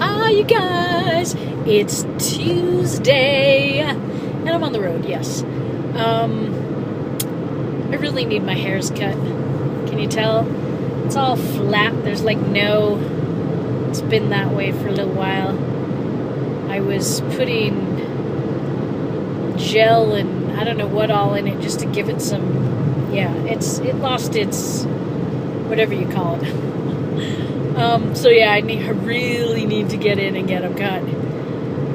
Hi, you guys. It's Tuesday, and I'm on the road. Yes. I really need my hairs cut. Can you tell? It's all flat. There's like no. It's been that way for a little while. I was putting gel and I don't know what all in it just to give it some. Yeah, it lost its whatever you call it. So yeah, I really need to get in and get them cut.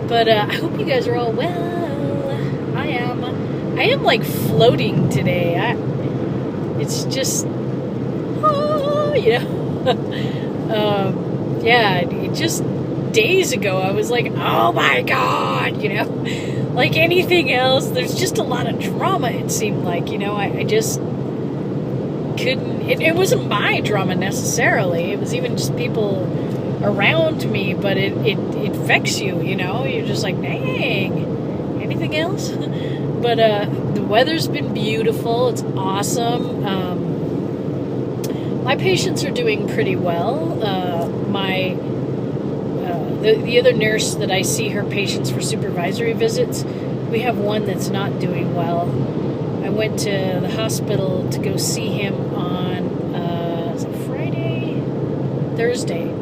But I hope you guys are all well. I am like floating today. It's just, yeah, just days ago I was like, oh my God, like anything else. There's just a lot of drama, it seemed like, I just couldn't, it wasn't my drama necessarily. It was even just people around me, but it affects you, you're just like, dang, anything else? But the weather's been beautiful. It's awesome. My patients are doing pretty well. The other nurse that I see her patients for supervisory visits, we have one that's not doing well. I went to the hospital to go see him on is it Friday? Thursday.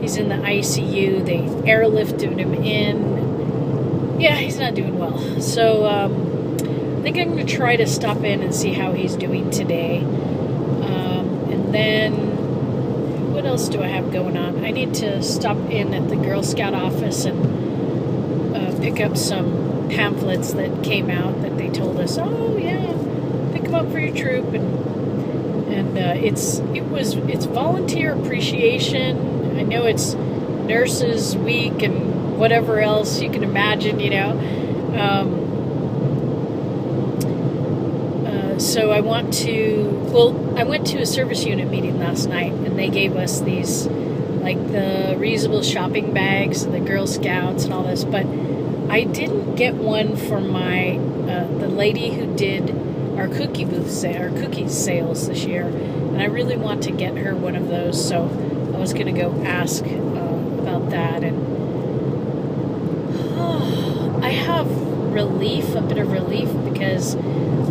He's in the ICU. They airlifted him in. Yeah, he's not doing well. So I think I'm going to try to stop in and see how he's doing today. And then what else do I have going on? I need to stop in at the Girl Scout office and pick up some pamphlets that came out that they told us, oh yeah, pick them up for your troop, and it's volunteer appreciation. I know it's Nurses Week and whatever else you can imagine, so I went to a service unit meeting last night, and they gave us these, like the reusable shopping bags, the Girl Scouts and all this, but I didn't get one for my, the lady who did our cookie sales this year, and I really want to get her one of those, so I was going to go ask about that, and I have a bit of relief, because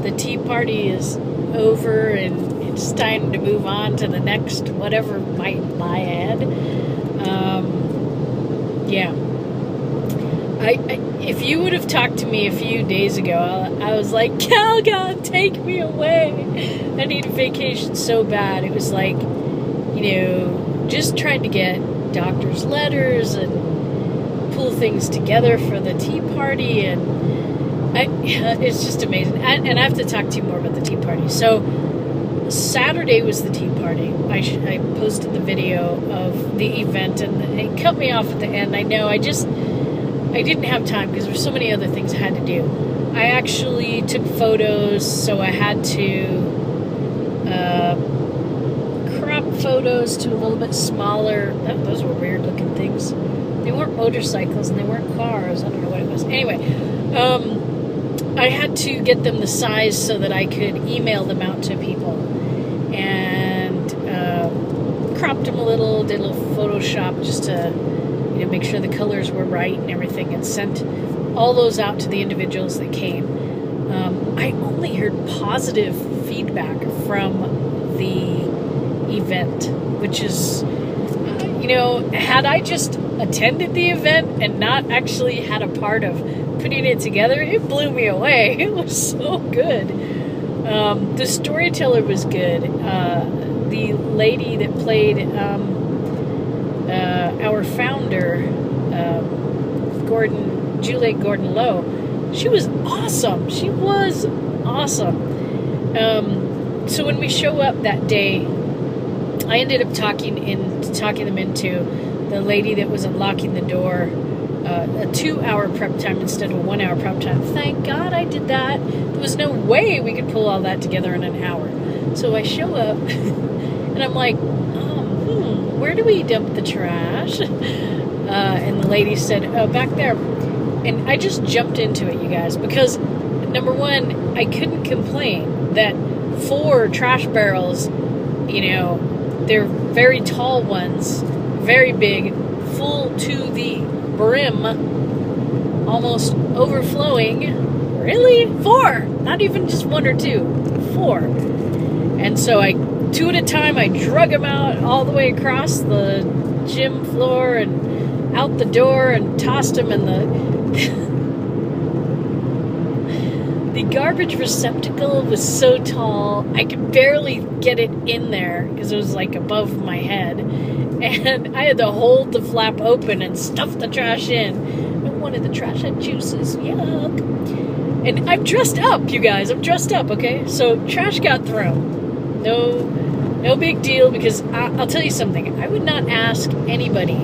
the tea party is over, and it's time to move on to the next whatever might lie ahead. Yeah. If you would have talked to me a few days ago, I was like, Calgon, take me away. I need a vacation so bad. It was like, just trying to get doctor's letters and pull things together for the tea party, and it's just amazing. And I have to talk to you more about the tea party. So Saturday was the tea party. I posted the video of the event, and it cut me off at the end. I know, I didn't have time because there's so many other things I had to do. I actually took photos, so I had to crop photos to a little bit smaller. Those were weird looking things. They weren't motorcycles and they weren't cars. I don't know what it was. Anyway, I had to get them the size so that I could email them out to people. And cropped them a little, did a little Photoshop just to make sure the colors were right and everything, and sent all those out to the individuals that came. I only heard positive feedback from the event, which is, had I just attended the event and not actually had a part of putting it together, it blew me away. It was so good. The storyteller was good. The lady that played our founder, Juliet Gordon Lowe, she was awesome. So when we show up that day, I ended up talking them into the lady that was unlocking the door, a 2-hour prep time instead of a 1-hour prep time. Thank God I did that. There was no way we could pull all that together in an hour. So I show up, and I'm like, where do we dump the trash? And the lady said, oh, back there. And I just jumped into it, you guys, because, number one, I couldn't complain that 4 trash barrels, they're very tall ones, very big, full to the brim, almost overflowing. Really? 4! Not even just 1 or 2. 4. And so 2 at a time, I drug him out all the way across the gym floor and out the door and tossed him in the garbage receptacle was so tall, I could barely get it in there because it was like above my head. And I had to hold the flap open and stuff the trash in. And one of the trash had juices. Yuck. And I'm dressed up, you guys. I'm dressed up, okay? So trash got thrown. No big deal, because I'll tell you something. I would not ask anybody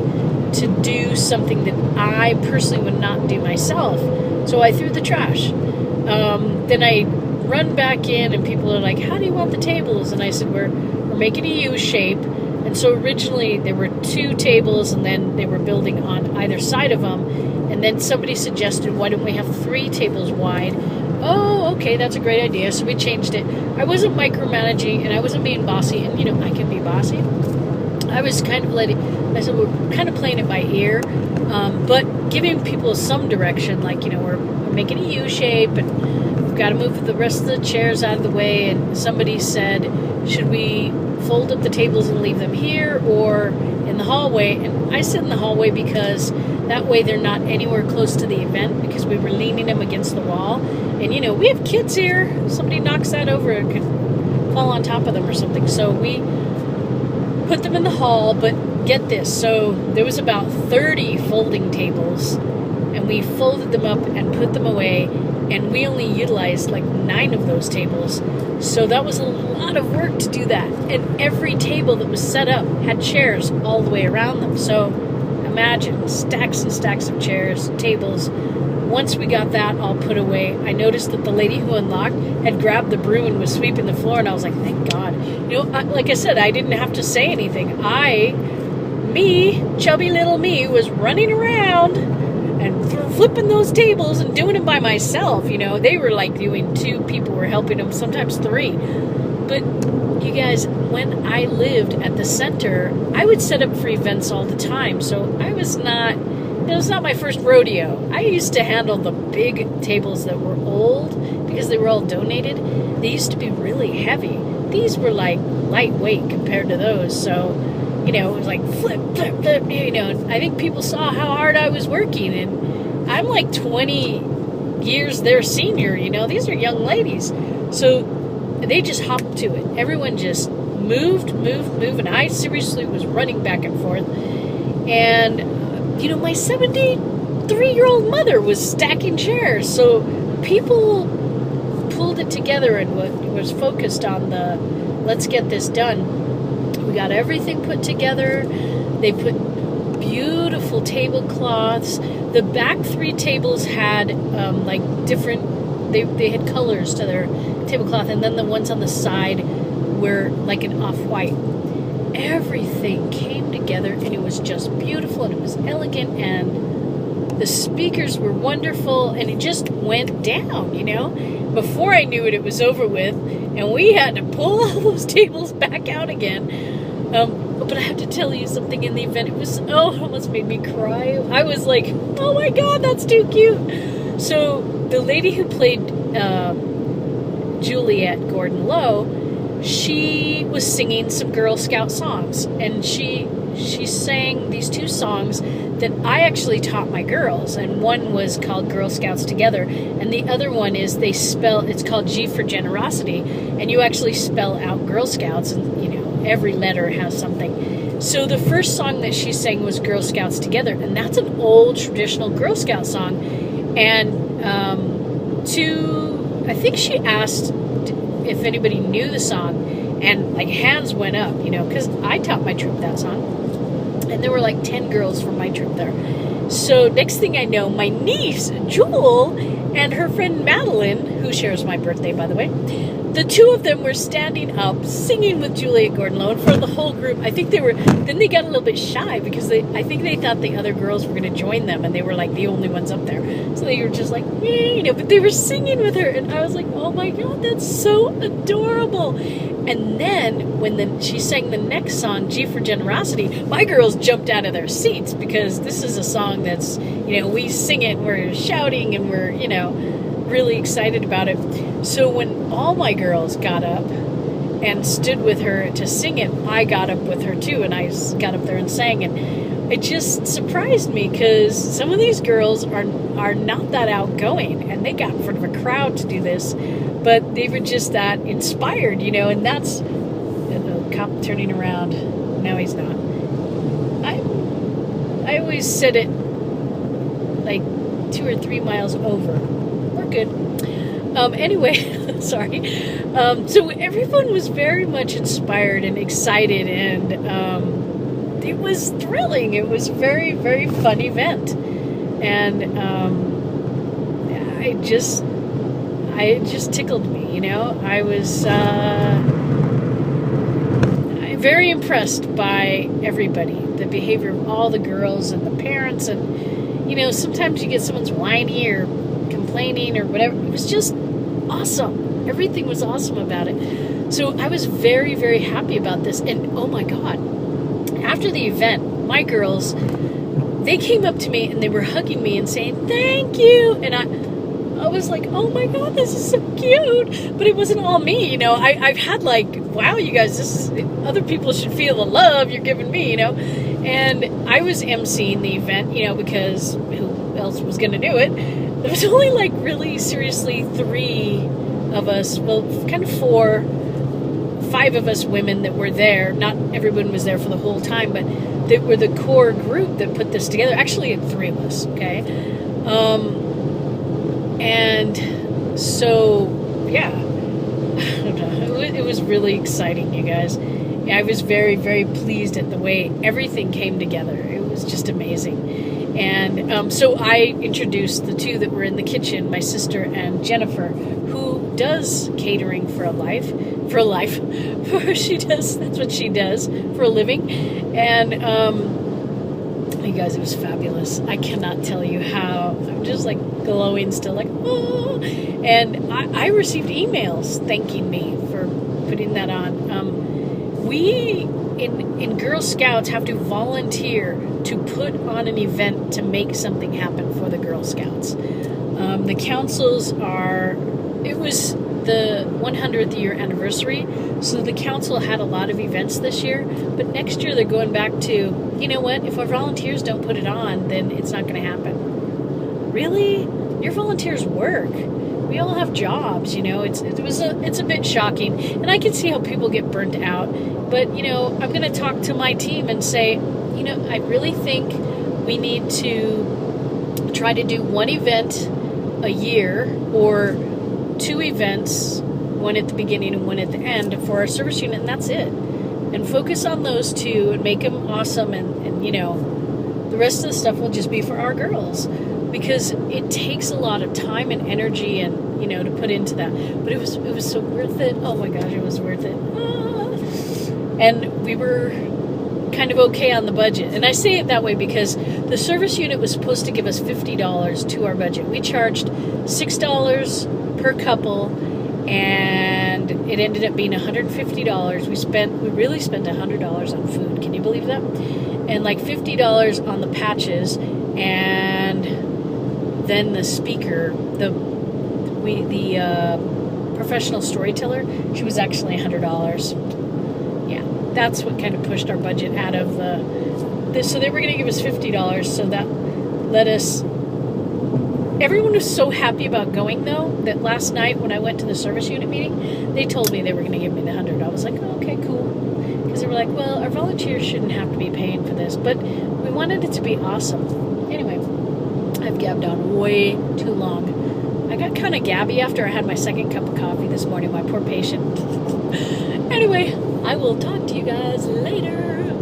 to do something that I personally would not do myself. So I threw the trash. Then I run back in, and people are like, how do you want the tables? And I said, we're making a U shape. And so originally there were 2 tables, and then they were building on either side of them. And then somebody suggested, why don't we have 3 tables wide? Oh, okay, that's a great idea. So we changed it. I wasn't micromanaging, and I wasn't being bossy. And, I can be bossy. I was kind of I said, we're kind of playing it by ear, but giving people some direction, like, we're making a U shape, and we've got to move the rest of the chairs out of the way. And somebody said, should we fold up the tables and leave them here or in the hallway? And I said in the hallway, because that way they're not anywhere close to the event, because we were leaning them against the wall. And, we have kids here. Somebody knocks that over, it could fall on top of them or something. So we put them in the hall, but get this. So there was about 30 folding tables, and we folded them up and put them away, and we only utilized like 9 of those tables. So that was a lot of work to do that. And every table that was set up had chairs all the way around them. So imagine stacks and stacks of chairs, tables. Once we got that all put away, I noticed that the lady who unlocked had grabbed the broom and was sweeping the floor, and I was like, thank God. Like I said, I didn't have to say anything. Chubby little me, was running around and flipping those tables and doing them by myself. They were like doing 2 people were helping them, sometimes 3. But you guys, when I lived at the center, I would set up for events all the time. So it was not my first rodeo. I used to handle the big tables that were old because they were all donated. They used to be really heavy. These were like lightweight compared to those. So, it was like flip, flip, flip, and I think people saw how hard I was working. And I'm like 20 years their senior, these are young ladies. So they just hopped to it. Everyone just moved, and I seriously was running back and forth. And, my 73-year-old mother was stacking chairs. So people pulled it together and was focused on let's get this done. We got everything put together. They put beautiful tablecloths. The back 3 tables had different, they had colors to their tablecloth, and then the ones on the side were like an off-white. Everything came together, and it was just beautiful, and it was elegant, and the speakers were wonderful, and it just went down, Before I knew it, it was over with, and we had to pull all those tables back out again. But I have to tell you something in the event. It almost made me cry. I was like, oh my God, that's too cute. So the lady who played Juliet Gordon Lowe, she was singing some Girl Scout songs, and she sang these 2 songs that I actually taught my girls, and one was called Girl Scouts Together, and the other one is it's called G for Generosity, and you actually spell out Girl Scouts, and every letter has something. So the first song that she sang was Girl Scouts Together, and that's an old traditional Girl Scout song. And I think she asked if anybody knew the song, and hands went up, because I taught my troop that song, and there were like 10 girls from my troop there. So next thing I know, my niece Jewel and her friend Madeline, who shares my birthday, by the way, the 2 of them were standing up singing with Juliet Gordon Lowe, and for the whole group, I think then they got a little bit shy because I think they thought the other girls were going to join them, and they were like the only ones up there. So they were just like, but they were singing with her, and I was like, oh my God, that's so adorable. And then when she sang the next song, G for Generosity, my girls jumped out of their seats because this is a song that's, we sing it, we're shouting, and we're, really excited about it. So when all my girls got up and stood with her to sing it, I got up with her too, and I got up there and sang. And it just surprised me because some of these girls are not that outgoing, and they got in front of a crowd to do this, but they were just that inspired, and that's the cop turning around. No, he's not. I always said it like 2 or 3 miles over. We're good. Anyway, sorry. So everyone was very much inspired and excited, and it was thrilling. It was a very, very fun event. And it just tickled me, I was very impressed by everybody, the behavior of all the girls and the parents. And, sometimes you get someone's whiny or complaining or whatever. It was just awesome. Everything was awesome about it. So I was very, very happy about this. And oh my God, after the event, my girls, they came up to me and they were hugging me and saying, "Thank you." And I was like, oh my God, this is so cute. But it wasn't all me, I've had wow, you guys, other people should feel the love you're giving me, And I was emceeing the event, because who else was going to do it? There was only really seriously 3 of us, well, kind of 4, 5 of us women that were there. Not everyone was there for the whole time, but they were the core group that put this together. Actually, 3 of us, okay? And so, yeah, it was really exciting, you guys. I was very, very pleased at the way everything came together. It was just amazing. And so I introduced the 2 that were in the kitchen, my sister and Jennifer, who does catering for a life. That's what she does for a living. And you guys, it was fabulous. I cannot tell you how. I'm just glowing still, oh. And I received emails thanking me for putting that on. We in Girl Scouts have to volunteer to put on an event to make something happen for the Girl Scouts. The councils it was the 100th year anniversary, so the council had a lot of events this year, but next year they're going back to, you know what, if our volunteers don't put it on, then it's not going to happen. Really? Your volunteers work. We all have jobs, it's a bit shocking, and I can see how people get burnt out, but, I'm going to talk to my team and say, I really think we need to try to do 1 event a year, or 2 events, one at the beginning and one at the end for our service unit, and that's it. And focus on those 2 and make them awesome, and the rest of the stuff will just be for our girls, because it takes a lot of time and energy and, to put into that. But it was so worth it. Oh my gosh, it was worth it. And we were kind of okay on the budget. And I say it that way because the service unit was supposed to give us $50 to our budget. We charged $6 per couple, and it ended up being $150. We really spent $100 on food. Can you believe that? And $50 on the patches, and then the speaker, the professional storyteller, she was actually $100. Yeah, that's what kind of pushed our budget out of this. So they were going to give us $50, so that let us. Everyone was so happy about going, though, that last night when I went to the service unit meeting, they told me they were going to give me the $100. I was like, oh, okay, cool. Because they were like, well, our volunteers shouldn't have to be paying for this, but we wanted it to be awesome. Anyway, I've gabbed on way too long. I got kind of gabby after I had my second cup of coffee this morning, my poor patient. Anyway, I will talk to you guys later.